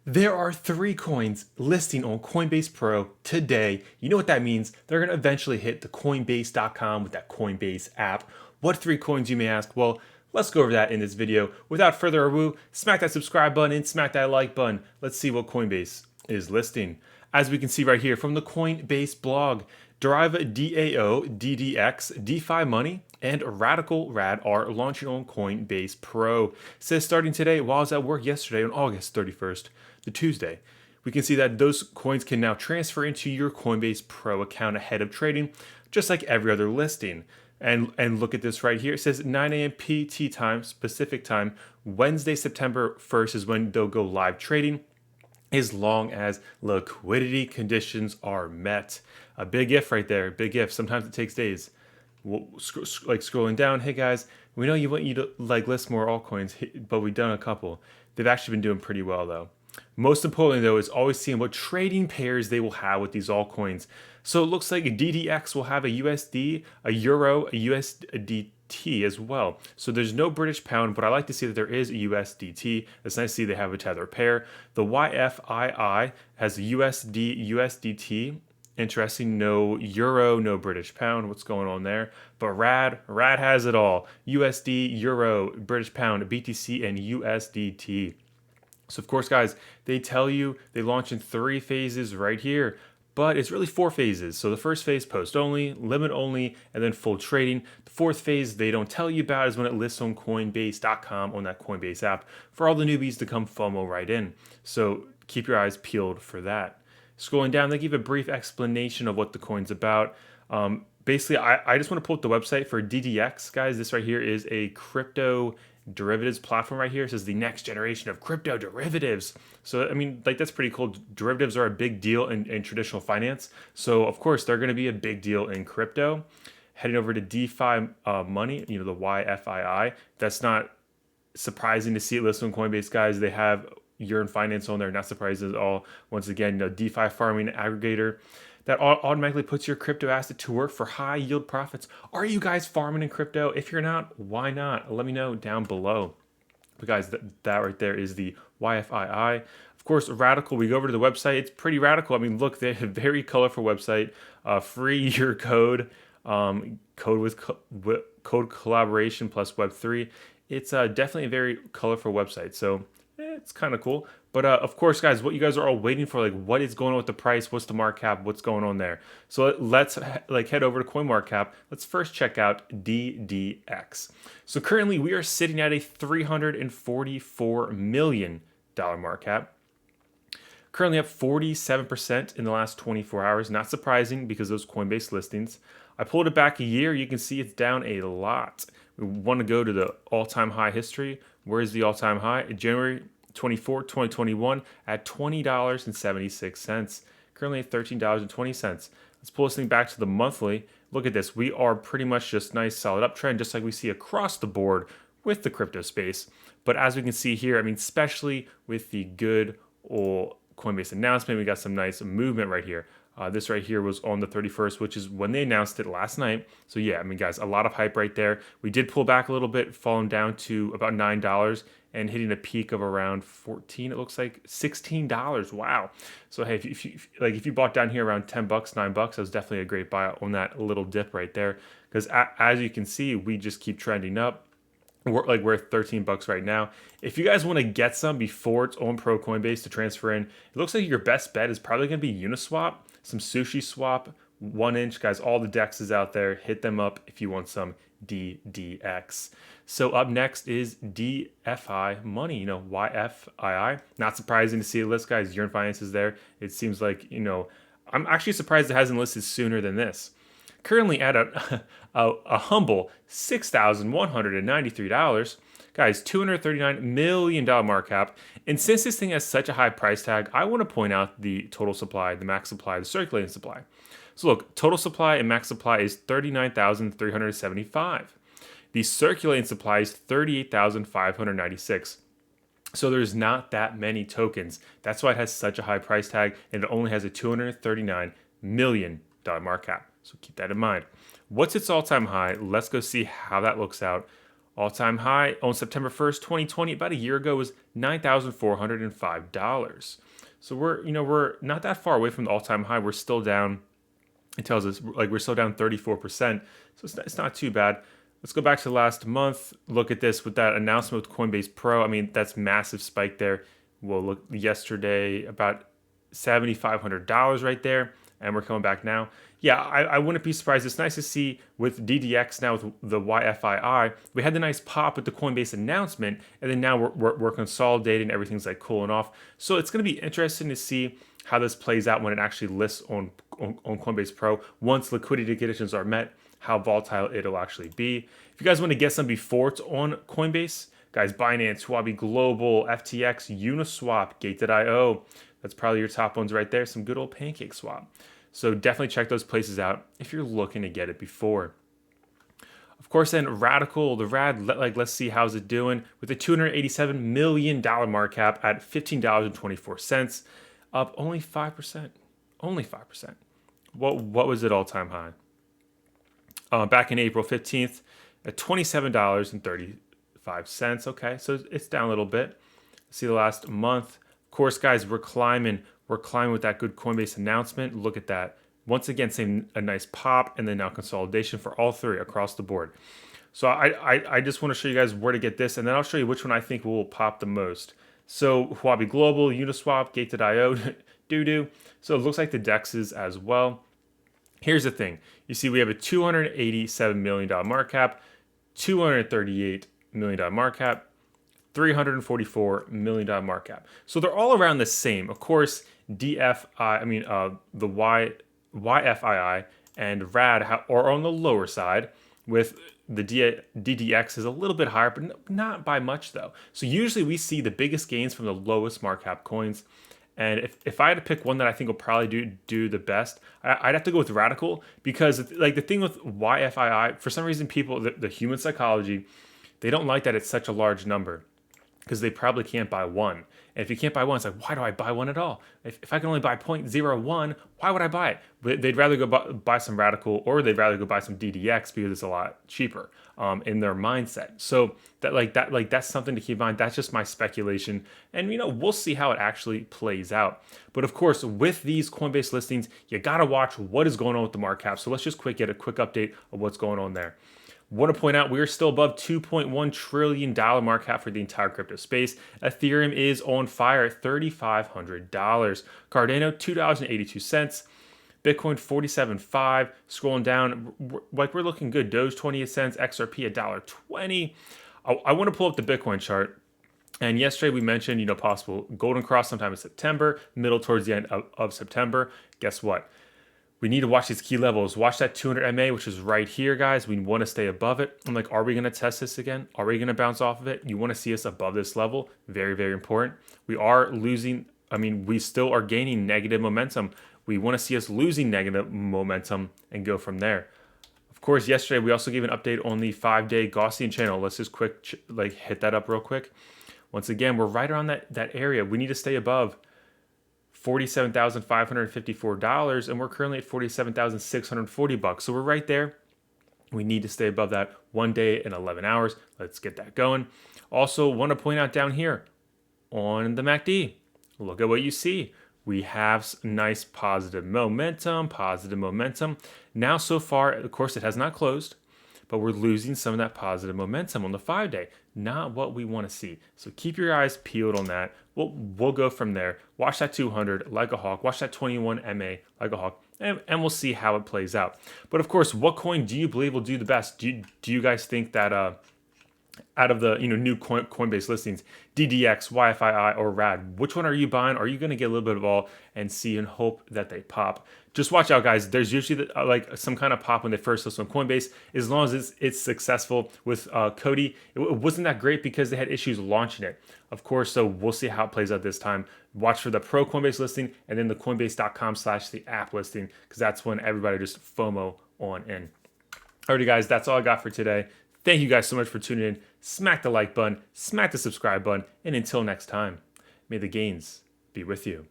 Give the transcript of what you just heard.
There are 3 coins listing on Coinbase Pro today. You know what that means? They're going to eventually hit the Coinbase.com with that Coinbase app. What 3 coins, you may ask? Well, let's go over that in this video. Without further ado, smack that subscribe button and smack that like button. Let's see what Coinbase is listing. As we can see right here from the Coinbase blog, Deriva DAO, DDX, DeFi Money, and Radical Rad are launching on Coinbase Pro. It says starting today while I was at work yesterday on August 31st, the Tuesday. We can see that those coins can now transfer into your Coinbase Pro account ahead of trading, just like every other listing. And look at this right here. It says 9 a.m. PT time, Pacific time, Wednesday, September 1st is when they'll go live trading, as long as liquidity conditions are met. A big if right there, big if. Sometimes it takes days. Like scrolling down, hey guys, we know you want you to list more altcoins, but we've done a couple. They've actually been doing pretty well though. Most importantly though is always seeing what trading pairs they will have with these altcoins. So it looks like DDX will have a USD, a Euro, a USDT as well. So there's no British pound, but I like to see that there is a USDT. It's nice to see they have a tether pair. The YFII has a USD, USDT. Interesting, no Euro, no British pound. What's going on there? But Rad has it all. USD, Euro, British pound, BTC, and USDT. So of course, guys, they tell you they launch in 3 phases right here, but it's really 4 phases. So the first phase, post only, limit only, and then full trading. The 4th phase they don't tell you about is when it lists on Coinbase.com on that Coinbase app for all the newbies to come FOMO right in. So keep your eyes peeled for that. Scrolling down, they give a brief explanation of what the coin's about. Basically, I just want to pull up the website for DDX, guys. This right here is a crypto derivatives platform right here. It says the next generation of crypto derivatives. So, I mean, that's pretty cool. Derivatives are a big deal in traditional finance. So, of course, they're going to be a big deal in crypto. Heading over to DeFi Money, the YFII. That's not surprising to see it listed on Coinbase, guys. They have Yearn Finance on there, not surprising at all. Once again, DeFi farming aggregator that automatically puts your crypto asset to work for high yield profits. Are you guys farming in crypto? If you're not, why not? Let me know down below. But guys, that right there is the YFII. Of course, Radical, we go over to the website. It's pretty radical. I mean, look, they have a very colorful website. Free year code, code collaboration plus Web3. It's definitely a very colorful website. So it's kind of cool. But of course, guys, what you guys are all waiting for, what is going on with the price? What's the market cap? What's going on there? So let's head over to CoinMarketCap. Let's first check out DDX. So currently we are sitting at a $344 million market cap. Currently up 47% in the last 24 hours. Not surprising because those Coinbase listings. I pulled it back a year. You can see it's down a lot. We want to go to the all-time high history. Where is the all-time high? January 24, 2021 at $20.76. Currently at $13.20. Let's pull this thing back to the monthly. Look at this. We are pretty much just nice solid uptrend, just like we see across the board with the crypto space. But as we can see here, I mean, especially with the good old Coinbase announcement, we got some nice movement right here. This right here was on the 31st, which is when they announced it last night. So yeah, I mean, guys, a lot of hype right there. We did pull back a little bit, falling down to about $9 and hitting a peak of around 14. It looks like $16. Wow. So hey, if you bought down here around 10 bucks, 9 bucks, that was definitely a great buy on that little dip right there. Because as you can see, we just keep trending up. We're at 13 bucks right now. If you guys want to get some before it's on Pro Coinbase to transfer in, it looks like your best bet is probably going to be Uniswap, some Sushi Swap, 1inch. Guys, all the DEX is out there. Hit them up if you want some DDX. So up next is DeFi Money, YFII. Not surprising to see it list, guys. Yearn Finance is there. It seems like, I'm actually surprised it hasn't listed sooner than this. Currently at a humble $6,193. Guys, $239 million market cap. And since this thing has such a high price tag, I want to point out the total supply, the max supply, the circulating supply. So look, total supply and max supply is 39,375. The circulating supply is 38,596. So there's not that many tokens. That's why it has such a high price tag, and it only has a $239 million market cap. So keep that in mind. What's its all-time high? Let's go see how that looks out All-time high on September 1st, 2020, about a year ago, was $9,405. So we're not that far away from the all-time high. We're still down. It tells us like we're still down 34%. So it's not too bad. Let's go back to last month. Look at this with that announcement with Coinbase Pro. I mean, that's massive spike there. We'll look yesterday about $7,500 right there, and we're coming back now. Yeah, I wouldn't be surprised. It's nice to see with DDX now with the YFII. We had the nice pop with the Coinbase announcement, and then now we're consolidating. Everything's like cooling off. So it's going to be interesting to see how this plays out when it actually lists on Coinbase Pro. Once liquidity conditions are met, how volatile it'll actually be. If you guys want to get some before it's on Coinbase, guys, Binance, Huobi Global, FTX, Uniswap, Gate.io. That's probably your top ones right there. Some good old Pancake Swap. So definitely check those places out if you're looking to get it before. Of course, then Radical, the RAD, let's see how's it doing with a $287 million market cap at $15.24, up only 5%. Only 5%. What was it all-time high? Back in April 15th at $27.35. Okay, so it's down a little bit. See the last month. Of course, guys, we're climbing. We're climbing with that good Coinbase announcement. Look at that. Once again, same a nice pop, and then now consolidation for all three across the board. So I just want to show you guys where to get this, and then I'll show you which one I think will pop the most. So Huobi Global, Uniswap, Gate.io, doo-doo. So it looks like the DEXs as well. Here's the thing. You see we have a $287 million market cap, $238 million market cap, $344 million market cap. So they're all around the same. Of course, the YFII and RAD are on the lower side, with the DDX is a little bit higher, but not by much though. So usually we see the biggest gains from the lowest market cap coins. And if I had to pick one that I think will probably do the best, I'd have to go with Radical, because like the thing with YFII, for some reason people, the human psychology, they don't like that it's such a large number, because they probably can't buy one. And if you can't buy one, it's like, why do I buy one at all? If I can only buy 0.01, why would I buy it? But they'd rather go buy some Radical, or they'd rather go buy some DDX because it's a lot cheaper in their mindset. So that's something to keep in mind. That's just my speculation. And we'll see how it actually plays out. But of course, with these Coinbase listings, you gotta watch what is going on with the market cap. So let's just get a quick update of what's going on there. Want to point out we are still above $2.1 trillion market cap for the entire crypto space. Ethereum is on fire at $3,500. Cardano, $2.82. Bitcoin, $47.5. Scrolling down, we're looking good. Doge, 28 cents. XRP, $1.20. I want to pull up the Bitcoin chart. And yesterday we mentioned, possible golden cross sometime in September, middle towards the end of September. Guess what? We need to watch these key levels. Watch that 200 MA, which is right here, guys. We want to stay above it. I'm like, are we going to test this again? Are we going to bounce off of it? You want to see us above this level. Very, very important. We are losing. We still are gaining negative momentum. We want to see us losing negative momentum and go from there. Of course, yesterday we also gave an update on the 5-day Gaussian channel. Let's just hit that up real quick. Once again, we're right around that area. We need to stay above $47,554, and we're currently at $47,640. So we're right there. We need to stay above that 1 day and 11 hours. Let's get that going. Also, want to point out down here on the MACD, look at what you see. We have nice positive momentum. Now, so far, of course, it has not closed, but we're losing some of that positive momentum on the 5-day. Not what we want to see. So keep your eyes peeled on that. We'll go from there. Watch that 200 like a hawk. Watch that 21 MA like a hawk. And we'll see how it plays out. But of course, what coin do you believe will do the best? Do you guys think that out of the new Coinbase listings, DDX, YFII, or RAD, which one are you buying? Are you going to get a little bit of all and see and hope that they pop? Just watch out, guys. There's usually some kind of pop when they first list on Coinbase. As long as it's successful with Cody, it wasn't that great because they had issues launching it. Of course, so we'll see how it plays out this time. Watch for the pro Coinbase listing and then the Coinbase.com/the app listing, because that's when everybody just FOMO on in. Alrighty, guys, that's all I got for today. Thank you guys so much for tuning in. Smack the like button, smack the subscribe button, and until next time, may the gains be with you.